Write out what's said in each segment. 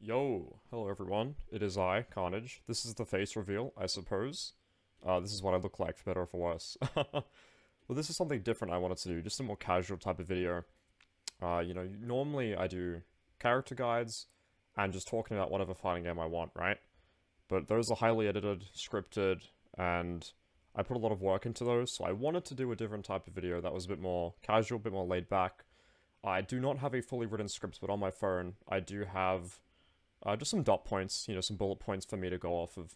Yo, hello everyone. It is I, Carnage. This is the face reveal, I suppose. This is what I look like, for better or for worse. Well, this is something different I wanted to do, just a more casual type of video. Normally I do character guides and just talking about whatever fighting game I want, right? But those are highly edited, scripted, and I put a lot of work into those, so I wanted to do a different type of video that was a bit more casual, a bit more laid back. I do not have a fully written script, but on my phone, I do have just some dot points, some bullet points for me to go off of.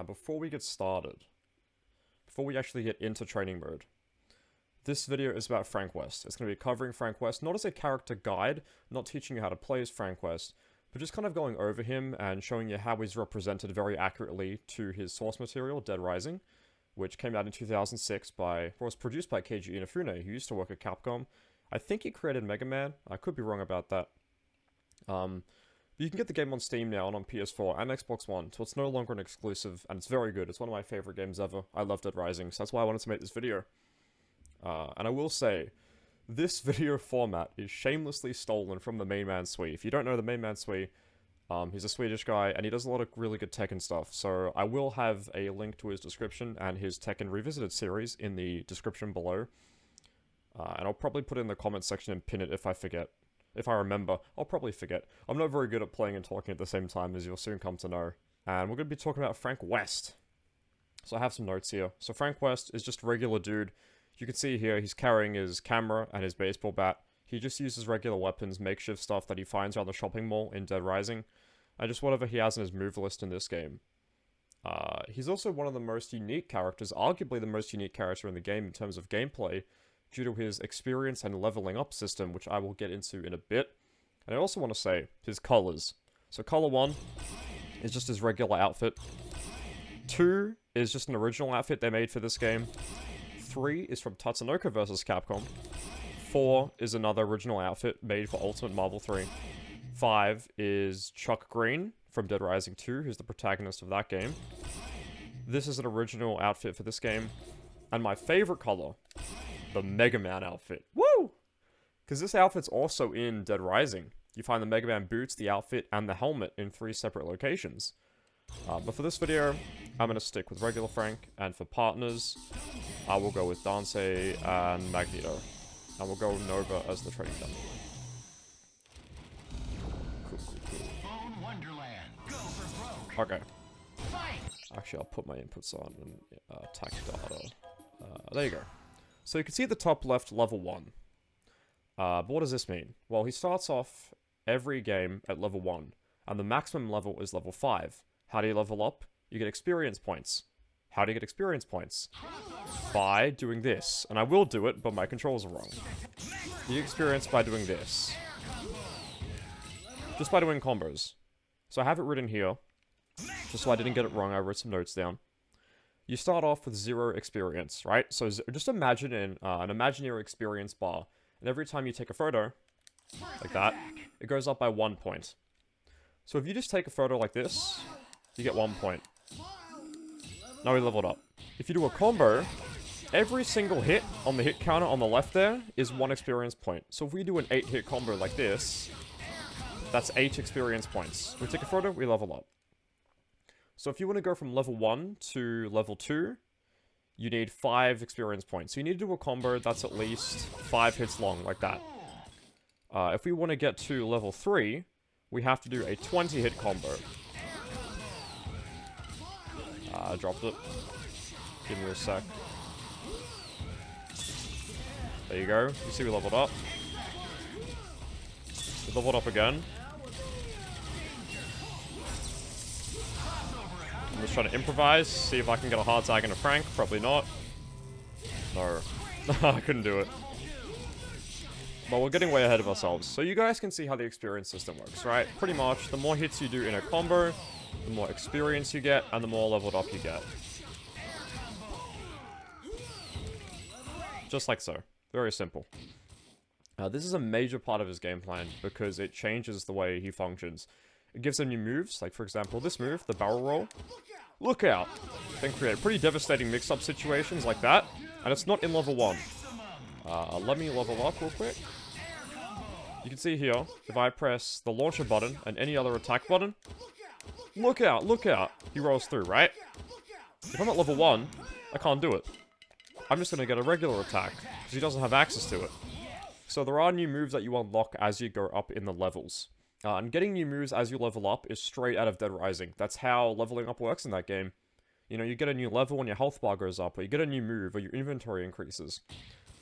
Before we get started, before we actually get into training mode, this video is about Frank West. It's going to be covering Frank West, not as a character guide, not teaching you how to play as Frank West, but just kind of going over him and showing you how he's represented very accurately to his source material, Dead Rising, which came out in 2006 was produced by Keiji Inafune, who used to work at Capcom. I think he created Mega Man. I could be wrong about that. You can get the game on Steam now and on PS4 and Xbox One, so it's no longer an exclusive, and it's very good. It's one of my favorite games ever. I love Dead Rising, so that's why I wanted to make this video. And I will say, this video format is shamelessly stolen from TheMainManSWE. If you don't know TheMainManSWE, he's a Swedish guy, and he does a lot of really good Tekken stuff, so I will have a link to his description and his Tekken Revisited series in the description below. And I'll probably put it in the comments section and pin it if I forget. If I remember, I'll probably forget. I'm not very good at playing and talking at the same time, as you'll soon come to know. And we're going to be talking about Frank West. So I have some notes here. So Frank West is just a regular dude. You can see here, he's carrying his camera and his baseball bat. He just uses regular weapons, makeshift stuff that he finds around the shopping mall in Dead Rising. And just whatever he has in his move list in this game. He's also one of the most unique characters, arguably the most unique character in the game in terms of gameplay, due to his experience and leveling up system, which I will get into in a bit. And I also want to say, his colors. So color 1 is just his regular outfit. 2 is just an original outfit they made for this game. 3 is from Tatsunoko vs. Capcom. 4 is another original outfit made for Ultimate Marvel 3. 5 is Chuck Green from Dead Rising 2, who's the protagonist of that game. This is an original outfit for this game. And my favorite color, the Mega Man outfit. Woo! Because this outfit's also in Dead Rising. You find the Mega Man boots, the outfit, and the helmet in 3 separate locations. But for this video, I'm going to stick with regular Frank, and for partners, I will go with Dante and Magneto. And we'll go Nova as the training demo. Cool. Okay. Actually, I'll put my inputs on and attack data. There you go. So you can see at the top left, level 1. But what does this mean? Well, he starts off every game at level 1, and the maximum level is level 5. How do you level up? You get experience points. How do you get experience points? By doing this. And I will do it, but my controls are wrong. You get experience by doing this. Just by doing combos. So I have it written here, just so I didn't get it wrong. I wrote some notes down. You start off with 0 experience, right? So just imagine an imaginary experience bar, and every time you take a photo, like that, it goes up by 1 point. So if you just take a photo like this, you get 1 point. Now we leveled up. If you do a combo, every single hit on the hit counter on the left there is 1 experience point. So if we do an 8-hit combo like this, that's 8 experience points. We take a photo, we level up. So if you want to go from level 1 to level 2, you need 5 experience points. So you need to do a combo that's at least 5 hits long, like that. If we want to get to level 3, we have to do a 20-hit combo. I dropped it. Give me a sec. There you go. You see we leveled up. We leveled up again. I'm just trying to improvise, see if I can get a hard tag into Frank. Probably not. No. I couldn't do it. But we're getting way ahead of ourselves. So you guys can see how the experience system works, right? Pretty much, the more hits you do in a combo, the more experience you get, and the more leveled up you get. Just like so. Very simple. This is a major part of his game plan, because it changes the way he functions. It gives him new moves, like for example this move, the barrel roll. Look out! Can create pretty devastating mix-up situations like that, and it's not in level 1. Let me level up real quick. You can see here, if I press the launcher button and any other attack button, look out, look out. He rolls through, right? If I'm at level 1, I can't do it. I'm just going to get a regular attack, because he doesn't have access to it. So there are new moves that you unlock as you go up in the levels. And getting new moves as you level up is straight out of Dead Rising. That's how leveling up works in that game. You know, you get a new level and your health bar goes up, or you get a new move, or your inventory increases.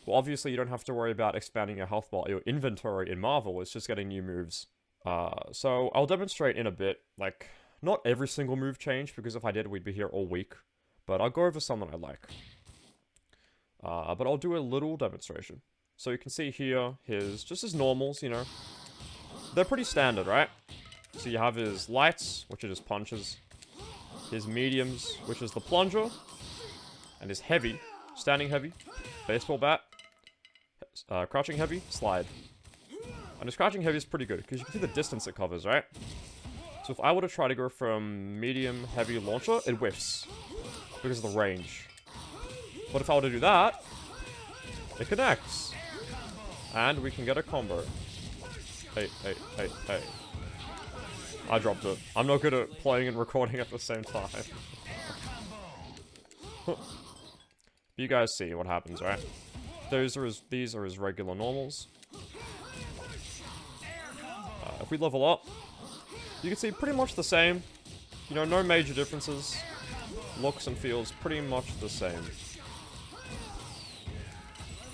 Well, obviously you don't have to worry about expanding your health bar, your inventory in Marvel, it's just getting new moves. So I'll demonstrate in a bit, like, not every single move change, because if I did, we'd be here all week. But I'll go over some that I like. But I'll do a little demonstration. So you can see here, just his normals, you know. They're pretty standard, right? So you have his lights, which are just punches. His mediums, which is the plunger. And his heavy, standing heavy, baseball bat. Crouching heavy, slide. And his crouching heavy is pretty good, because you can see the distance it covers, right? So if I were to try to go from medium, heavy, launcher, it whiffs. Because of the range. But if I were to do that, it connects. And we can get a combo. Hey. I dropped it. I'm not good at playing and recording at the same time. You guys see what happens, right? These are his regular normals. If we level up, you can see pretty much the same. You know, no major differences. Looks and feels pretty much the same.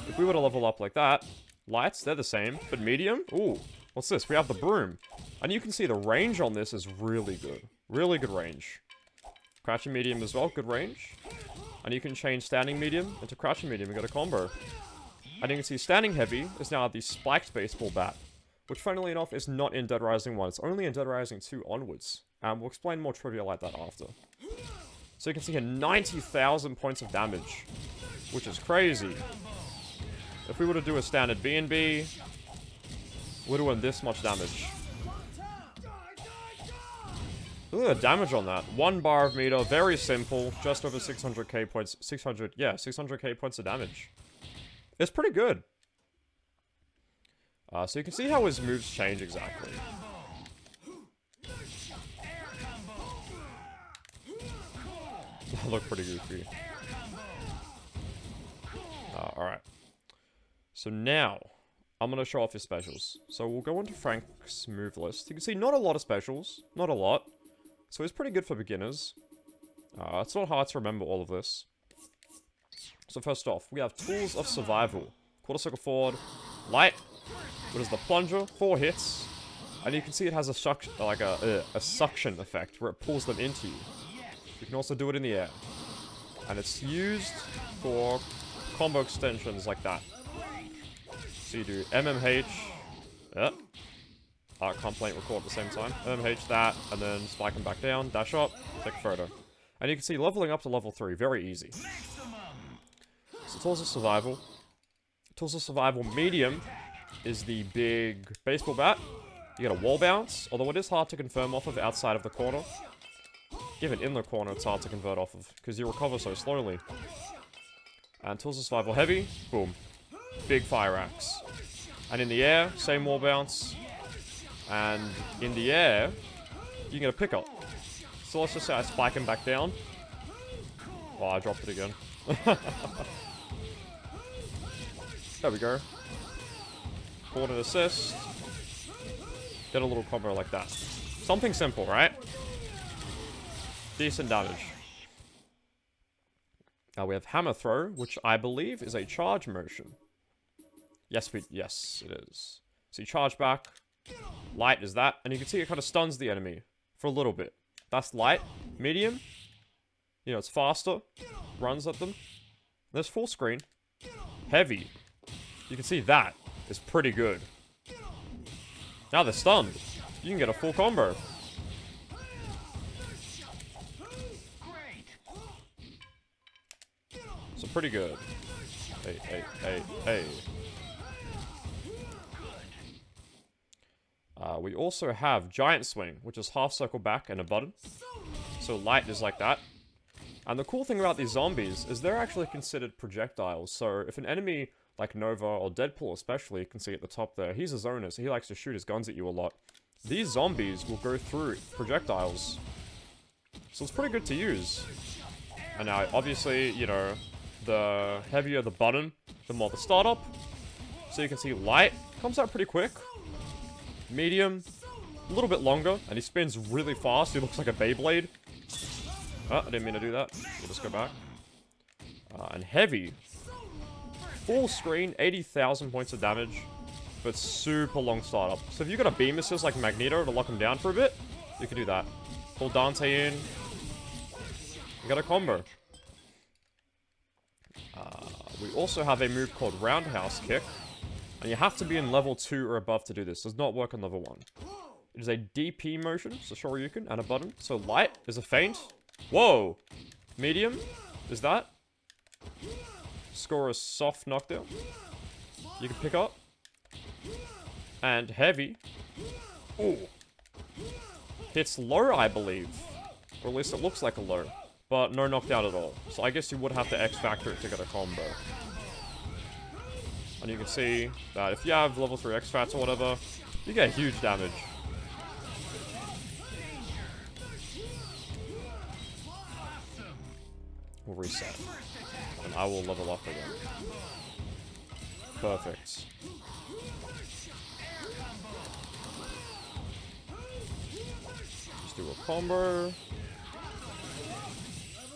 If we were to level up like that, lights, they're the same, but medium? Ooh, what's this? We have the broom. And you can see the range on this is really good. Really good range. Crouching medium as well, good range. And you can change standing medium into crouching medium and get a combo. And you can see standing heavy is now the spiked baseball bat. Which, funnily enough, is not in Dead Rising 1. It's only in Dead Rising 2 onwards. And we'll explain more trivia like that after. So you can see here 90,000 points of damage. Which is crazy. If we were to do a standard B&B, we're doing this much damage. Look at the damage on that. 1 bar of meter, very simple, just over 600k points, 600k points of damage. It's pretty good. So you can see how his moves change exactly. That looked pretty goofy. Alright. So now, I'm going to show off his specials. So we'll go into Frank's move list. You can see not a lot of specials. Not a lot. So he's pretty good for beginners. It's not hard to remember all of this. So first off, we have Tools of Survival. Quarter circle forward. Light. What is the plunger? 4 hits. And you can see it has a suction, a suction effect where it pulls them into you. You can also do it in the air. And it's used for combo extensions like that. So you do MMH. Yep. Can't play and record at the same time. MMH that, and then spike them back down, dash up, take a photo. And you can see leveling up to level 3, very easy. So Tools of Survival. Tools of Survival medium is the big baseball bat. You get a wall bounce, although it is hard to confirm off of outside of the corner. Even in the corner, it's hard to convert off of, because you recover so slowly. And Tools of Survival heavy, boom. Big fire axe. And in the air, same wall bounce. And in the air, you can get a pickup. So let's just say I spike him back down. Oh, I dropped it again. There we go. Coordinate assist. Get a little combo like that. Something simple, right? Decent damage. Now we have Hammer Throw, which I believe is a charge motion. Yes, it is. So you charge back. Light is that, and you can see it kind of stuns the enemy for a little bit. That's light. Medium. You know, it's faster. Runs at them. There's full screen. Heavy. You can see that is pretty good. Now they're stunned. You can get a full combo. So pretty good. Hey. We also have Giant Swing, which is half circle back and a button. So light is like that. And the cool thing about these zombies is they're actually considered projectiles. So if an enemy like Nova or Deadpool especially, you can see at the top there, he's a zoner, so he likes to shoot his guns at you a lot. These zombies will go through projectiles. So it's pretty good to use. And now, obviously, you know, the heavier the button, the more the startup. So you can see light comes out pretty quick. Medium, a little bit longer, and he spins really fast. He looks like a Beyblade. Oh, I didn't mean to do that. We'll just go back. And heavy. Full screen, 80,000 points of damage, but super long startup. So if you've got a beam assist like Magneto to lock him down for a bit, you can do that. Pull Dante in. You got a combo. We also have a move called Roundhouse Kick. And you have to be in level 2 or above to do this. It does not work on level 1. It is a DP motion, so Shoryuken, and a button. So light is a feint. Whoa! Medium is that. Score a soft knockdown. You can pick up. And heavy. Ooh. Hits low, I believe. Or at least it looks like a low. But no knockdown at all. So I guess you would have to X-Factor it to get a combo. And you can see that if you have level 3 X-Fats or whatever, you get huge damage. We'll reset. And I will level up again. Perfect. Just do a combo.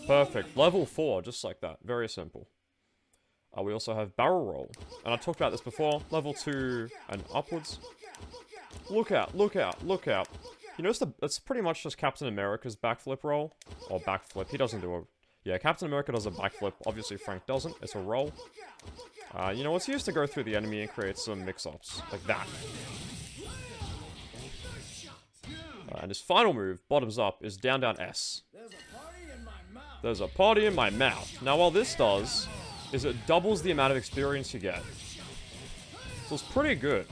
Perfect. Level 4, just like that. Very simple. We also have barrel roll. And I talked about this before. Level 2 and upwards. Look out, look out, look out. You notice it's pretty much just Captain America's backflip roll. Or backflip. He doesn't do a... Yeah, Captain America does a backflip. Obviously, Frank doesn't. It's a roll. You know, it's used to go through the enemy and create some mix-ups. Like that. And his final move, bottoms up, is down, down, S. There's a party in my mouth. Now, while this does... is it doubles the amount of experience you get. So it's pretty good.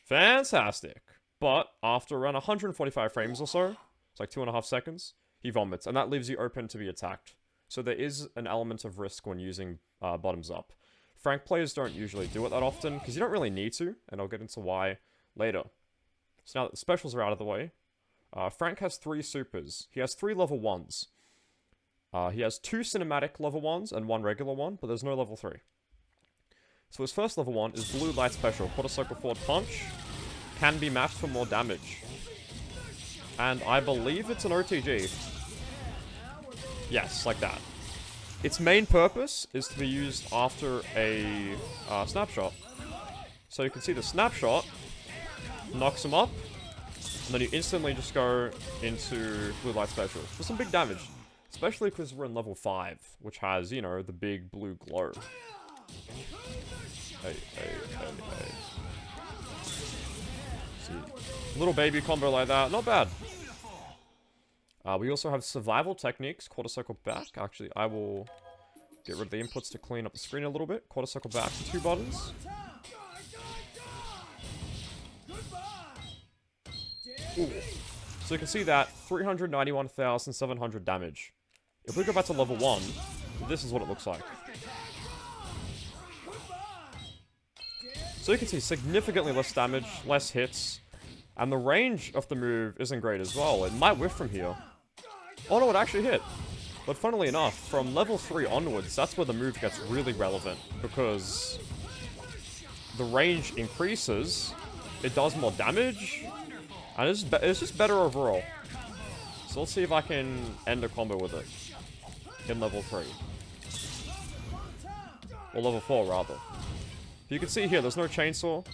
Fantastic. But after around 145 frames or so, it's like 2.5 seconds, he vomits. And that leaves you open to be attacked. So there is an element of risk when using bottoms up. Frank players don't usually do it that often, because you don't really need to, and I'll get into why later. So now that the specials are out of the way, Frank has 3 supers. He has 3 level 1s. He has 2 cinematic level 1s and 1 regular one, but there's no level 3. So his first level 1 is Blue Light Special. Quarter Circle Forward Punch. Can be matched for more damage. And I believe it's an OTG. Yes, like that. Its main purpose is to be used after a snapshot. So you can see the snapshot knocks him up, and then you instantly just go into Blue Light Special for some big damage. Especially because we're in level 5, which has, you know, the big blue glow. Hey. See, little baby combo like that, not bad. We also have survival techniques, quarter circle back. Actually, I will get rid of the inputs to clean up the screen a little bit. Quarter circle back, 2 buttons. Ooh. So you can see that, 391,700 damage. If we go back to level 1, this is what it looks like. So you can see significantly less damage, less hits, and the range of the move isn't great as well. It might whiff from here. Oh no, it actually hit. But funnily enough, from level 3 onwards, that's where the move gets really relevant, because the range increases, it does more damage, and it's just better overall. So let's see if I can end a combo with it. In level 3. Or level 4, rather. You can see here, there's no chainsaw.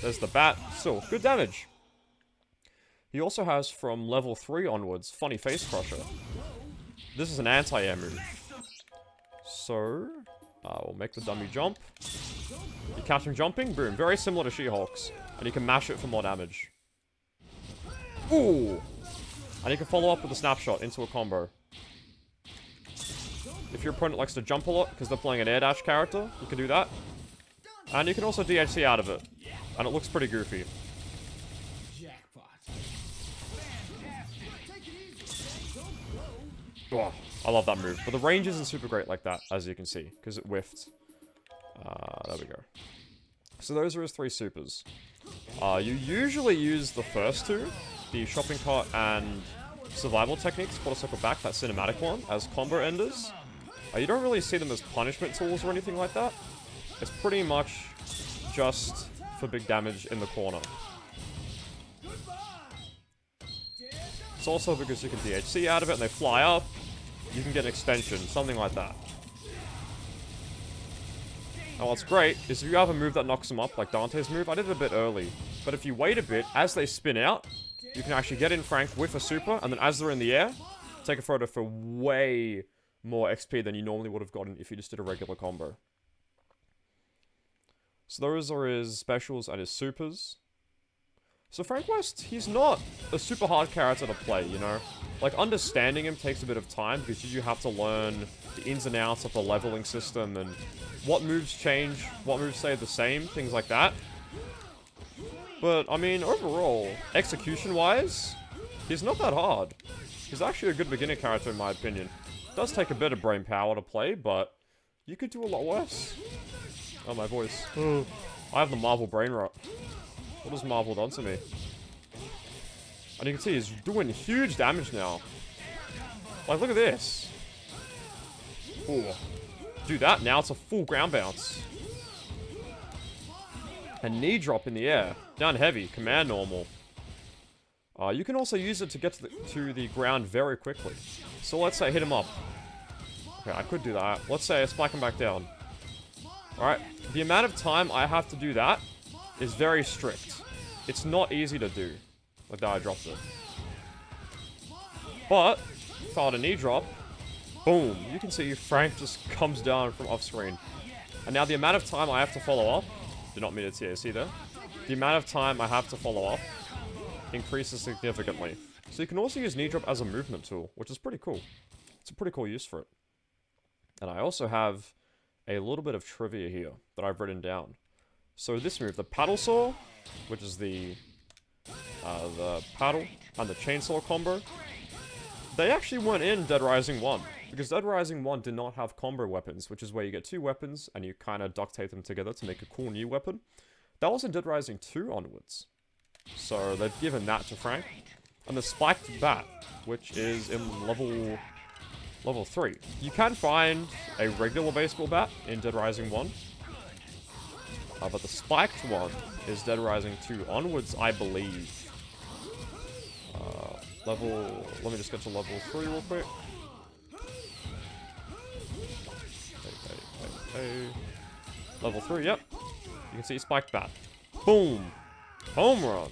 There's the bat. Still, good damage. He also has, from level 3 onwards, Funny Face Crusher. This is an anti-air move. So, we'll make the dummy jump. You catch him jumping, boom. Very similar to She-Hulk's. And you can mash it for more damage. Ooh! And you can follow up with a snapshot into a combo. If your opponent likes to jump a lot, because they're playing an air dash character, you can do that. And you can also DHC out of it. And it looks pretty goofy. Oh, I love that move. But the range isn't super great like that, as you can see, because it whiffed. There we go. So those are his 3 supers. You usually use the first 2, the shopping cart and survival techniques, quarter circle back, that cinematic one, as combo enders. You don't really see them as punishment tools or anything like that. It's pretty much just for big damage in the corner. It's also because you can DHC out of it and they fly up, you can get an extension, something like that. Now what's great is if you have a move that knocks them up, like Dante's move, I did it a bit early. But if you wait a bit, as they spin out, you can actually get in Frank with a super, and then as they're in the air, take a photo for way more XP than you normally would have gotten if you just did a regular combo. So those are his specials and his supers. So Frank West, he's not a super hard character to play, you know? Like, understanding him takes a bit of time because you have to learn the ins and outs of the leveling system and what moves change, what moves stay the same, things like that. But, I mean, overall, execution-wise, he's not that hard. He's actually a good beginner character in my opinion. It does take a bit of brain power to play, but you could do a lot worse. Oh, my voice. I have the Marvel brain rot. What has Marvel done to me? And you can see he's doing huge damage now. Like, look at this. Ooh. Do that, now it's a full ground bounce. A knee drop in the air. Down heavy, command normal. You can also use it to get to the ground very quickly. So let's say I hit him up. Okay, I could do that. Let's say I spike him back down. Alright, the amount of time I have to do that is very strict. It's not easy to do. Like that, I dropped it. But, if I had a knee drop, boom, you can see Frank just comes down from off screen. And now the amount of time I have to follow up, did not mean to TAC there, the amount of time I have to follow up increases significantly. So you can also use knee drop as a movement tool, which is pretty cool. It's a pretty cool use for it. And I also have a little bit of trivia here that I've written down. So this move, the paddle saw, which is the paddle and the chainsaw combo, they actually weren't in Dead Rising 1. Because Dead Rising 1 did not have combo weapons, which is where you get 2 weapons and you kind of duct tape them together to make a cool new weapon. That was in Dead Rising 2 onwards. So they've given that to Frank. And the spiked bat, which is in level 3. You can find a regular baseball bat in Dead Rising 1. But the spiked one is Dead Rising 2 onwards, I believe. Let me just get to level 3 real quick. Hey. Level 3, yep. You can see spiked bat. Boom! Home run!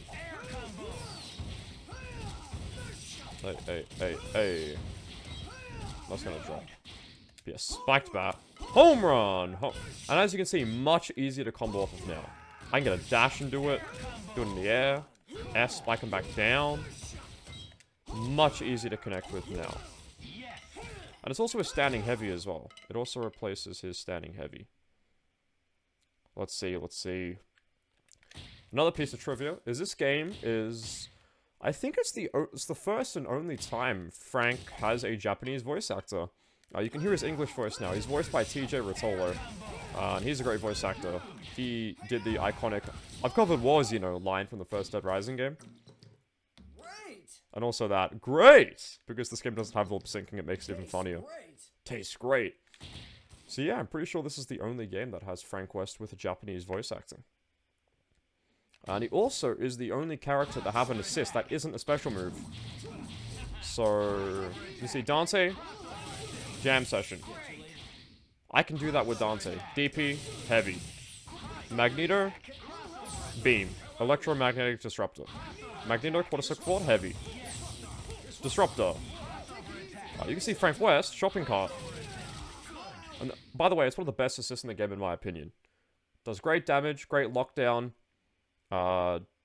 Hey. That's gonna drop. But yeah, spiked bat. Home run! And as you can see, much easier to combo off of now. I can get a dash and do it in the air, S, spike him back down. Much easier to connect with now. And it's also a standing heavy as well. It also replaces his standing heavy. Let's see. Another piece of trivia is this game is... I think it's the first and only time Frank has a Japanese voice actor. You can hear his English voice now. He's voiced by TJ Rotolo. And he's a great voice actor. He did the iconic "I've covered wars, you know" line from the first Dead Rising game. And also that, great! Because this game doesn't have lip syncing, it makes it even funnier. Tastes great. So yeah, I'm pretty sure this is the only game that has Frank West with a Japanese voice acting. And he also is the only character to have an assist that isn't a special move. So, you see Dante, jam session. I can do that with Dante. DP, heavy. Magneto, beam. Electromagnetic disruptor. Magneto, quarter circle, heavy. Disruptor. You can see Frank West, shopping cart. And by the way, it's one of the best assists in the game in my opinion. Does great damage, great lockdown.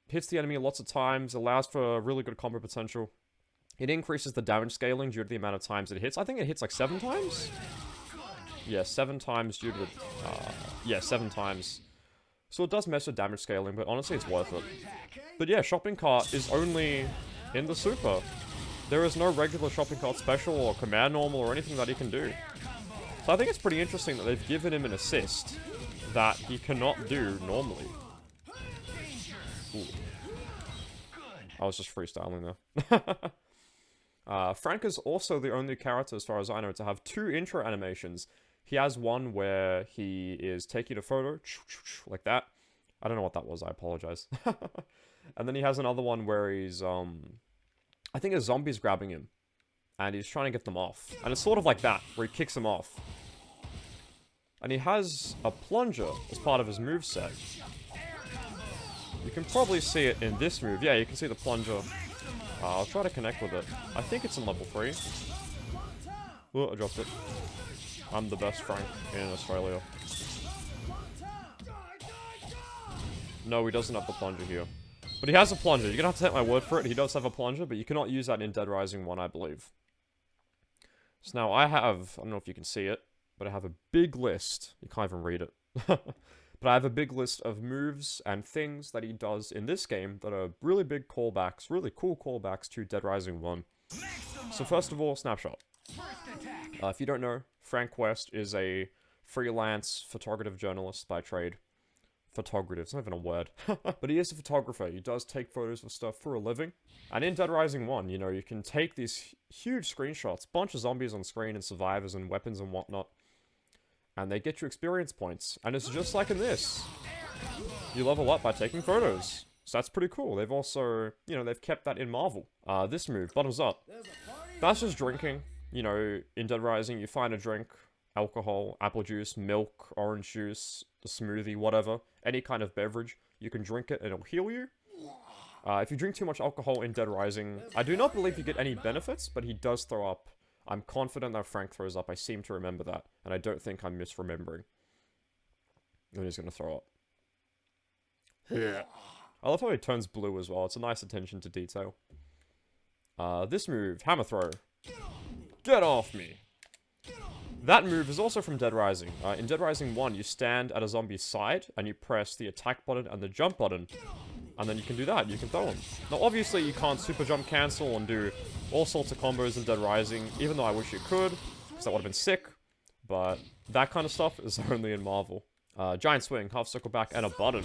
Hits the enemy lots of times, allows for really good combo potential. It increases the damage scaling due to the amount of times it hits. I think it hits like 7 times? Yeah, 7 times due to... yeah, 7 times. So it does mess with damage scaling, but honestly it's worth it. But yeah, shopping cart is only in the super. There is no regular shopping cart special or command normal or anything that he can do. So I think it's pretty interesting that they've given him an assist that he cannot do normally. Ooh. I was just freestyling there. Frank is also the only character, as far as I know, to have 2 intro animations. He has one where he is taking a photo, like that. I don't know what that was, I apologize. And then he has another one where he's, I think a zombie's grabbing him. And he's trying to get them off. And it's sort of like that, where he kicks them off. And he has a plunger as part of his moveset. You can probably see it in this move. Yeah, you can see the plunger. I'll try to connect with it. I think it's in level 3. Oh, I dropped it. I'm the best Frank in Australia. No, he doesn't have the plunger here. But he has a plunger. You're gonna have to take my word for it. He does have a plunger, but you cannot use that in Dead Rising 1, I believe. So now I don't know if you can see it, but I have a big list. You can't even read it. But I have a big list of moves and things that he does in this game that are really big callbacks, really cool callbacks to Dead Rising 1. So first of all, Snapshot. If you don't know, Frank West is a freelance photographers journalist by trade. Photographers, it's not even a word. But he is a photographer. He does take photos of stuff for a living. And in Dead Rising 1, you know, you can take these huge screenshots, bunch of zombies on screen and survivors and weapons and whatnot. And they get you experience points. And it's just like in this. You level up by taking photos. So that's pretty cool. They've also, you know, they've kept that in Marvel. This move, bottoms up. That's just drinking. You know, in Dead Rising, you find a drink, alcohol, apple juice, milk, orange juice, a smoothie, whatever. Any kind of beverage. You can drink it and it'll heal you. If you drink too much alcohol in Dead Rising, I do not believe you get any benefits, but he does throw up. I'm confident that Frank throws up. I seem to remember that. And I don't think I'm misremembering. And he's gonna throw up. Yeah. I love how he turns blue as well. It's a nice attention to detail. This move, hammer throw. Get off me! That move is also from Dead Rising. In Dead Rising 1, you stand at a zombie's side, and you press the attack button and the jump button. And then you can do that, you can throw him. Now obviously you can't super jump cancel and do all sorts of combos in Dead Rising, even though I wish you could, because that would have been sick. But that kind of stuff is only in Marvel. Giant swing, half circle back, and a button.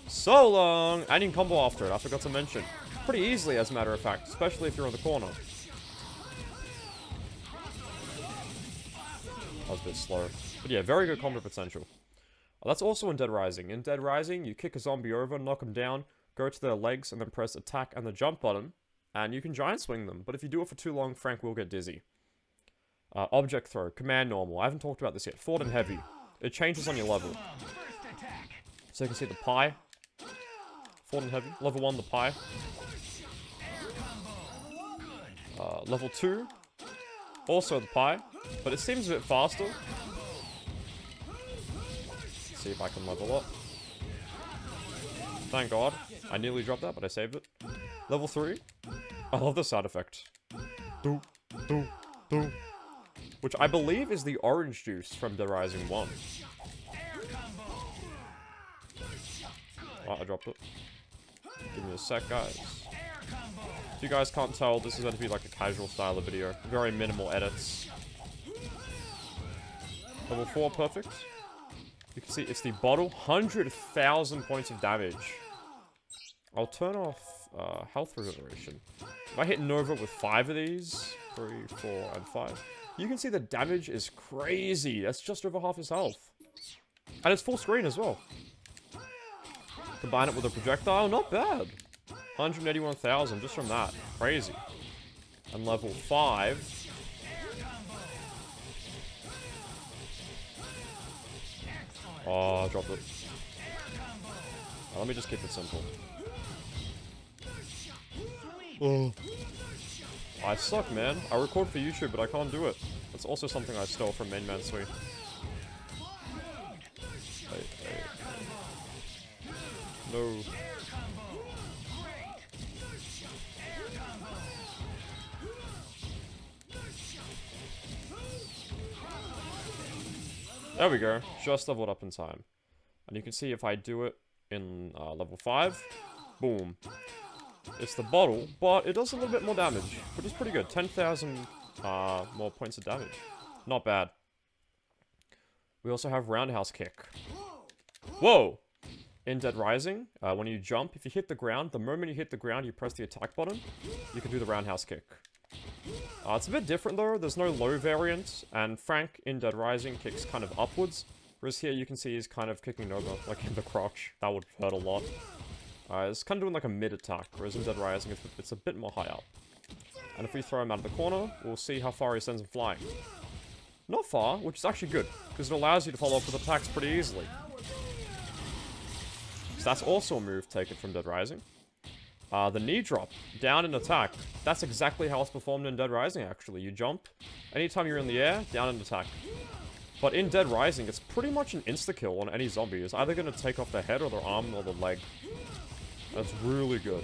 So long! And you can combo after it, I forgot to mention. Pretty easily, as a matter of fact, especially if you're on the corner. That was a bit slow. But yeah, very good combo potential. That's also in Dead Rising. In Dead Rising, you kick a zombie over, knock them down, go to their legs, and then press attack and the jump button, and you can giant swing them. But if you do it for too long, Frank will get dizzy. Object throw, command normal. I haven't talked about this yet. Forward and heavy. It changes on your level. So you can see the pie. Forward and heavy. Level 1, the pie. Level 2, also the pie, but it seems a bit faster. Let's see if I can level up. Thank God. I nearly dropped that, but I saved it. Level 3. I love the sound effect. Do, do, do. Which I believe is the orange juice from Dead Rising 1. Oh, I dropped it. Give me a sec, guys. If you guys can't tell, this is going to be like a casual style of video. Very minimal edits. Level 4, perfect. You can see it's the bottle. 100,000 points of damage. I'll turn off health regeneration. If I hit Nova with 5 of these, 3, 4, and 5, you can see the damage is crazy. That's just over half his health. And it's full screen as well. Combine it with a projectile, not bad. 181,000 just from that. Crazy. And level 5. Oh, I dropped it. Let me just keep it simple. Oh. I suck, man. I record for YouTube, but I can't do it. That's also something I stole from TheMainManSWE. Hey. No. There we go. Just leveled up in time. And you can see if I do it in level 5, boom. It's the bottle, but it does a little bit more damage, which is pretty good. 10,000 more points of damage. Not bad. We also have roundhouse kick. Whoa! In Dead Rising, when you jump, if you hit the ground, the moment you hit the ground, you press the attack button, you can do the roundhouse kick. It's a bit different though, there's no low variant, and Frank in Dead Rising kicks kind of upwards, whereas here you can see he's kind of kicking over, like in the crotch. That would hurt a lot. It's kind of doing like a mid-attack, whereas in Dead Rising it's a bit more high up. And if we throw him out of the corner, we'll see how far he sends him flying. Not far, which is actually good, because it allows you to follow up with attacks pretty easily. So that's also a move taken from Dead Rising. The knee drop, down in attack. That's exactly how it's performed in Dead Rising, actually. You jump, anytime you're in the air, down in attack. But in Dead Rising, it's pretty much an insta-kill on any zombie. It's either going to take off their head or their arm or the leg. That's really good.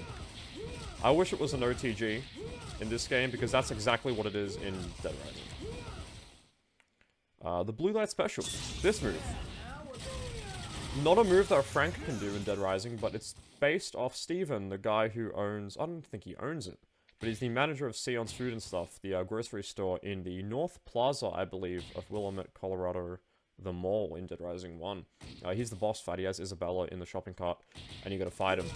I wish it was an OTG in this game, because that's exactly what it is in Dead Rising. The Blue Light Special. This move. Not a move that Frank can do in Dead Rising, but it's based off Steven, the guy who owns... I don't think he owns it, but he's the manager of Sion's Food and Stuff, the grocery store in the North Plaza, I believe, of Willamette, Colorado, the mall in Dead Rising 1. He's the boss fight. He has Isabella in the shopping cart, and you gotta fight him.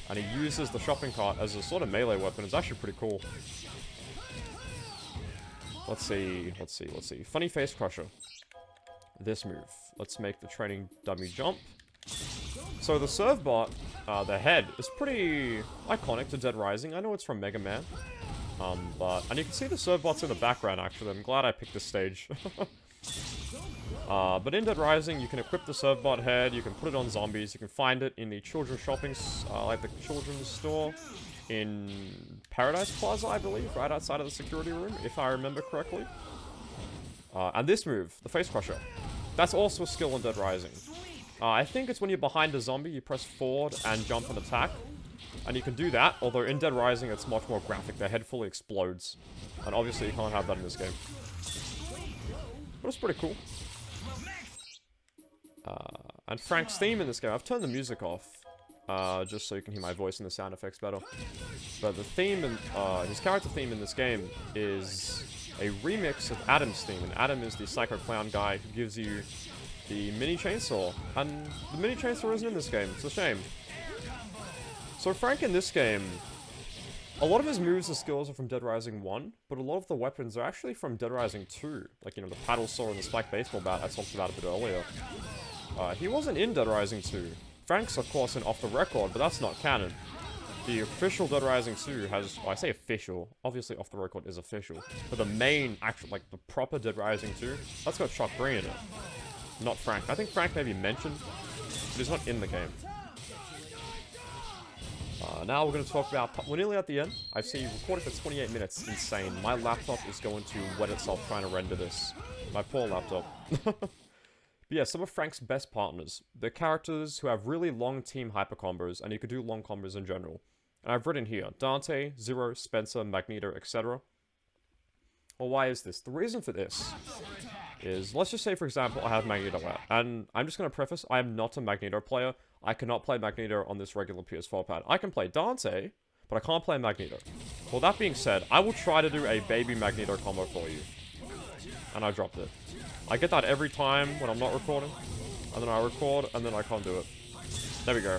And he uses the shopping cart as a sort of melee weapon. It's actually pretty cool. Let's see. Funny Face Crusher. This move. Let's make the training dummy jump. So the serve bot, the head, is pretty iconic to Dead Rising. I know it's from Mega Man. And you can see the serve bots in the background, actually. I'm glad I picked this stage. But in Dead Rising, you can equip the serve bot head, you can put it on zombies, you can find it in the children's shopping, like the children's store in Paradise Plaza, I believe, right outside of the security room, if I remember correctly. And this move, the Face Crusher, that's also a skill in Dead Rising. I think it's when you're behind a zombie, you press forward and jump and attack. And you can do that, although in Dead Rising it's much more graphic, the head fully explodes. And obviously you can't have that in this game. But it's pretty cool. And Frank's theme in this game, I've turned the music off. Just so you can hear my voice and the sound effects better. But the theme, his character theme in this game is a remix of Adam's theme. And Adam is the psycho clown guy who gives you the mini chainsaw. And the mini chainsaw isn't in this game. It's a shame. So Frank in this game, a lot of his moves and skills are from Dead Rising 1, but a lot of the weapons are actually from Dead Rising 2. Like, you know, the paddle saw and the spiked baseball bat I talked about a bit earlier. He wasn't in Dead Rising 2. Frank's, of course, in Off the Record, but that's not canon. The official Dead Rising 2 has... Well, I say official. Obviously, Off the Record is official. But the main, actual, like, the proper Dead Rising 2, that's got Chuck Bree in it. Not Frank. I think Frank may be mentioned, but he's not in the game. Now we're going to talk about... We're nearly at the end. I've seen you recorded for 28 minutes. Insane. My laptop is going to wet itself trying to render this. My poor laptop. But yeah, some of Frank's best partners. They're characters who have really long team hyper combos, and you could do long combos in general. And I've written here, Dante, Zero, Spencer, Magneto, etc. Well, why is this? The reason for this is, let's just say, for example, I have Magneto out. And I'm just going to preface, I am not a Magneto player. I cannot play Magneto on this regular PS4 pad. I can play Dante, but I can't play Magneto. Well, that being said, I will try to do a baby Magneto combo for you. And I dropped it. I get that every time when I'm not recording. And then I record, and then I can't do it. There we go.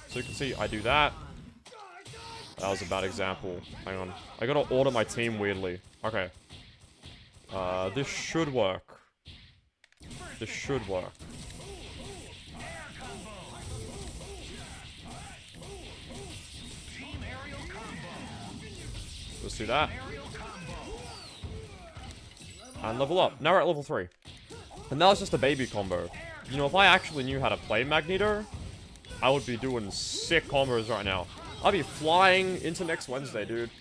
So you can see, I do that. That was a bad example. Hang on. I gotta order my team weirdly. Okay. This should work. This should work. Let's do that. And level up. Now we're at level 3. And that was just a baby combo. You know, if I actually knew how to play Magneto, I would be doing sick combos right now. I'd be flying into next Wednesday, dude.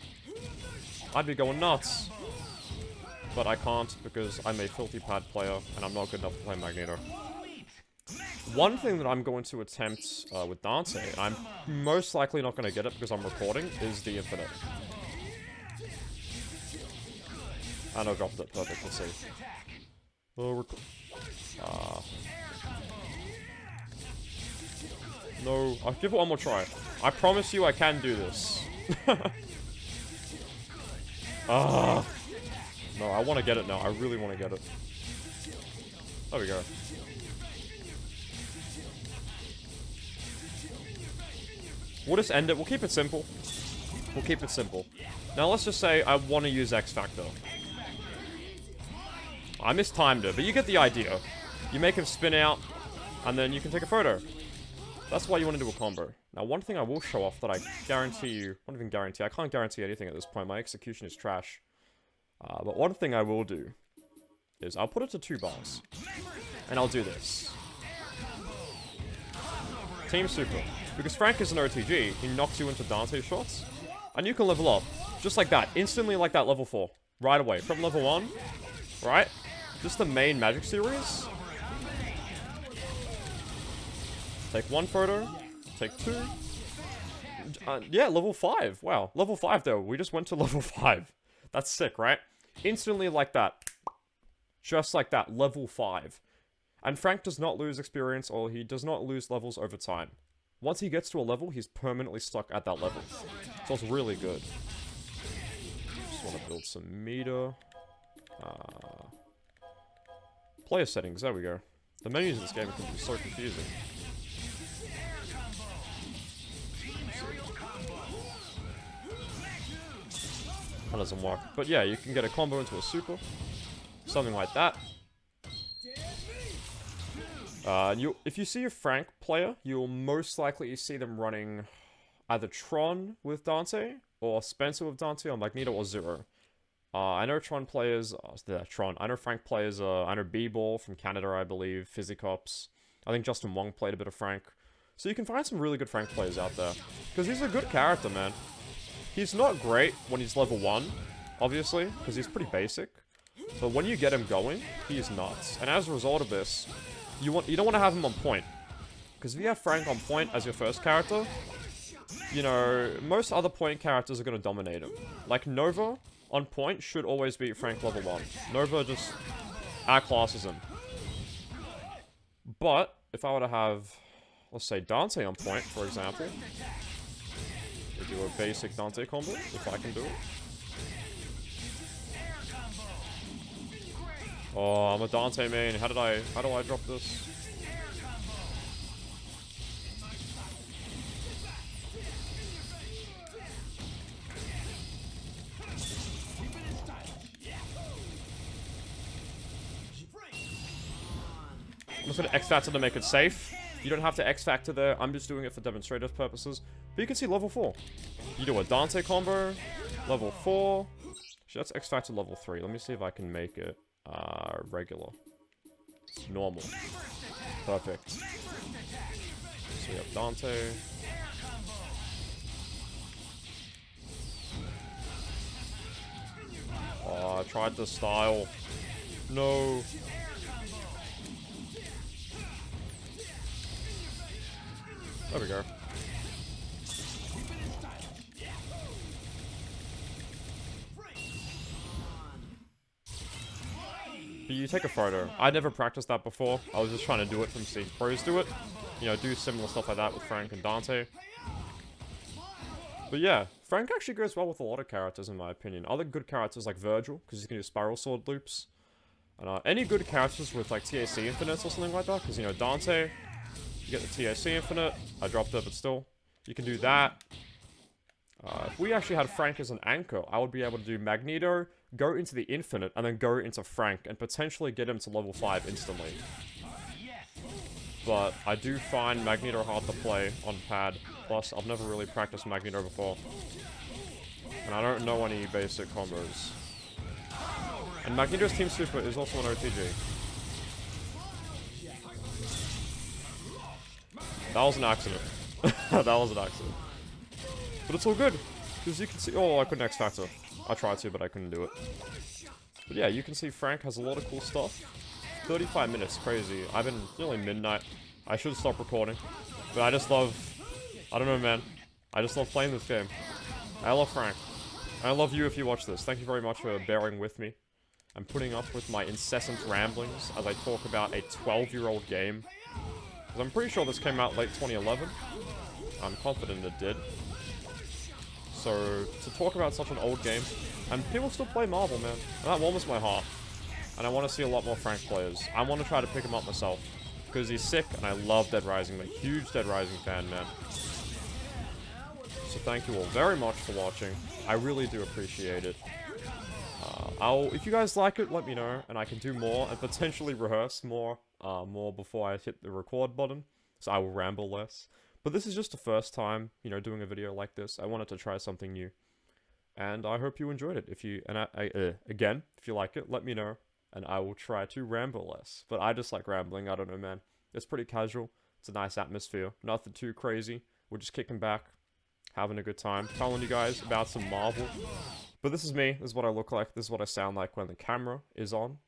I'd be going nuts. But I can't because I'm a filthy pad player and I'm not good enough to play Magneto. One thing that I'm going to attempt with Dante, and I'm most likely not going to get it because I'm recording, is the Infinite. And I dropped it. Perfect. Let's see. No, I'll give it one more try. I promise you I can do this. No, I want to get it now. I really want to get it. There we go. We'll just end it. We'll keep it simple. We'll keep it simple. Now, let's just say I want to use X Factor. I mistimed it, but you get the idea. You make him spin out, and then you can take a photo. That's why you want to do a combo. Now, one thing I will show off that I guarantee you... I don't even guarantee. I can't guarantee anything at this point. My execution is trash. But one thing I will do is I'll put it to 2 bars. And I'll do this. Team Super. Because Frank is an OTG, he knocks you into Dante shots. And you can level up. Just like that. Instantly like that level 4. Right away. From level 1. Right? Just the main Magic series. Take 1 photo. Take 2. Yeah, level 5. Wow. Level 5 though. We just went to level 5. That's sick, right? Instantly like that. Just like that. Level 5. And Frank does not lose experience, or he does not lose levels over time. Once he gets to a level, he's permanently stuck at that level. So it's really good. Just want to build some meter. Player settings, there we go. The menus in this game can be so confusing. That doesn't work. But yeah, you can get a combo into a super. Something like that. If you see a Frank player, you'll most likely see them running either Tron with Dante, or Spencer with Dante, or Magneto or Zero. I know Tron players, I know Frank players, I know B-Ball from Canada, I believe, Physicops. I think Justin Wong played a bit of Frank. So you can find some really good Frank players out there. Because he's a good character, man. He's not great when he's level 1, obviously, because he's pretty basic. But when you get him going, he is nuts. And as a result of this, you don't want to have him on point. Because if you have Frank on point as your first character, you know, most other point characters are going to dominate him. Like Nova on point should always be Frank level 1. Nova just outclasses him. But if I were to have, let's say, Dante on point, for example, we do a basic Dante combo, if I can do it. Oh, I'm a Dante main. How do I drop this? I'm just gonna X-Factor to make it safe. You don't have to X-Factor there. I'm just doing it for demonstrative purposes. But you can see level 4. You do a Dante combo. Level 4. Actually, let's X-Factor level 3. Let me see if I can make it regular. Normal. Perfect. So we have Dante. Oh, I tried the style. No. There we go. But you take a photo. I never practiced that before. I was just trying to do it from seeing pros do it. You know, do similar stuff like that with Frank and Dante. But yeah, Frank actually goes well with a lot of characters in my opinion. Other good characters like Virgil, because you can do spiral sword loops. And any good characters with like TAC infinites or something like that, because you know, Dante, you get the TAC infinite. I dropped it, but still. You can do that. If we actually had Frank as an anchor, I would be able to do Magneto, go into the infinite, and then go into Frank, and potentially get him to level 5 instantly. But I do find Magneto hard to play on pad. Plus, I've never really practiced Magneto before. And I don't know any basic combos. And Magneto's Team Super is also an OTG. That was an accident. That was an accident. But it's all good. Because you can see... Oh, I couldn't X-Factor. I tried to, but I couldn't do it. But yeah, you can see Frank has a lot of cool stuff. 35 minutes, crazy. I've been nearly midnight. I should stop recording. But I just love... I don't know, man. I just love playing this game. I love Frank. I love you if you watch this. Thank you very much for bearing with me. I'm putting up with my incessant ramblings as I talk about a 12-year-old game. Because I'm pretty sure this came out late 2011. I'm confident it did. So, to talk about such an old game, and people still play Marvel, man. And that warms my heart. And I want to see a lot more Frank players. I want to try to pick him up myself. Because he's sick, and I love Dead Rising. I'm a huge Dead Rising fan, man. So thank you all very much for watching. I really do appreciate it. If you guys like it, let me know, and I can do more, and potentially rehearse more before I hit the record button, so I will ramble less. But this is just the first time, you know, doing a video like this. I wanted to try something new, and I hope you enjoyed it. If you, again, if you like it, let me know, and I will try to ramble less. But I just like rambling, I don't know, man. It's pretty casual, it's a nice atmosphere, nothing too crazy. We're just kicking back, having a good time, telling you guys about some Marvel. But this is me, this is what I look like, this is what I sound like when the camera is on,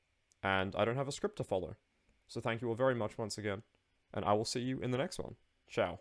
and I don't have a script to follow. So thank you all very much once again, and I will see you in the next one. Ciao.